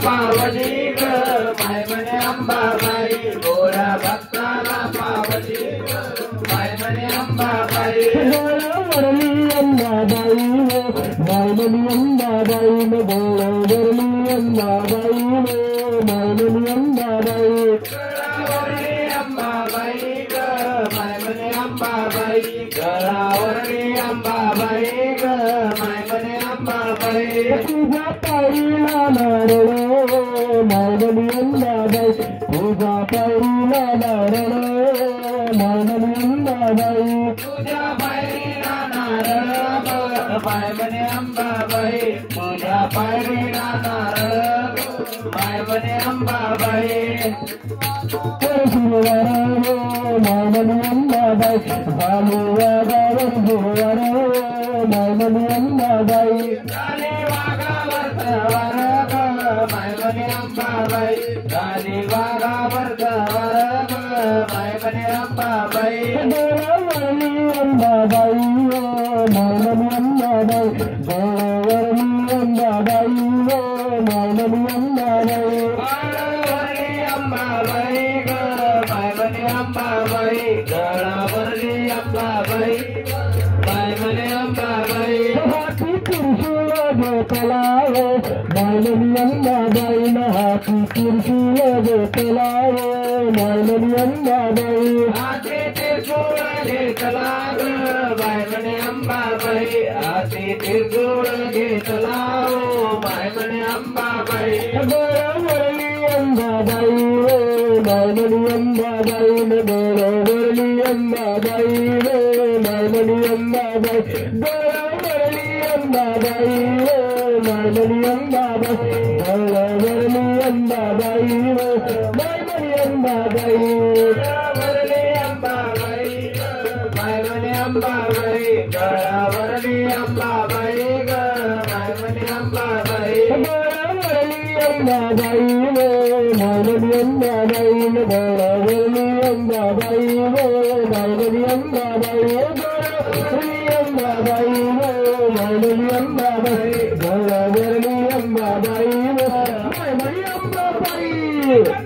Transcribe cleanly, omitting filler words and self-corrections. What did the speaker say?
पावली ग माय म्हणे अंबाबाई गोरा भक्ताला पावली ग माय म्हणे अंबाबाई वरली अंबाबाई मायमनी अंबाबाई वरली अंबाबाई मायमनी अंबाबाई गळावरली अंबाबाई ग माय म्हणे अंबाबाई गळावरली अंबाबाई ग माय म्हणे अंबाबाई तुझ्या पायरीला नारळ मायमनी अंबाबाई तुझ्या पायरीला नारळ मायमनी अंबाबाई तुझ्या पायरीला नारळ माय म्हणे अंबाबाई तुझ्या पायरीला नारळ माय म्हणे अंबाबाई मायमनी अंबाबाई बालुवागावर गुरुवार मायमनी अंबाबाई गाली वाघावर वर माय म्हणे अंबाबाई गाली वाघावर वर माय म्हणे अंबाबाई गोळावरली अंबाबाई मायमनी अंबाबाई गोळावरली अंबाबाई मायमनी अंबाबाई गळावरली अंबाबाई ग माय म्हणे अंबाबाई गळावरली अंबाबाई माय म्हणे अंबाबाई हाती त्रिशूळ घेतलाय मायमनी अंबाबाई हाती त्रिशूळ घेतलाय मायमनी अंबाबाई आते त्रिशूळ घेतला ग माय म्हणे अंबाबाई आते त्रिशूळ घेतला माय म्हणे अंबाबाई गोळावरली अंबाबाई मायमनी अंबाबाई गोळावरली अंबाबाई मायमनी अंबाबाई गोळावरली अंबाबाई मायमनी अंबाबाई गोळावरली अंबाबाई मायमनी अंबाबाई गळावरली अंबाबाई माय म्हणे अंबाबाई गळावरली अंबाबाई ग माय म्हणे अंबाबाई गोळावरली अंबाबाई मायमनी अंबाबाई गोळावरली अंबाबाई मायमनी अंबाबाई गोळावरली अंबाबाई मायमनी अंबाबाई गोळावरली अंबाबाई मायमनी अंबाबाई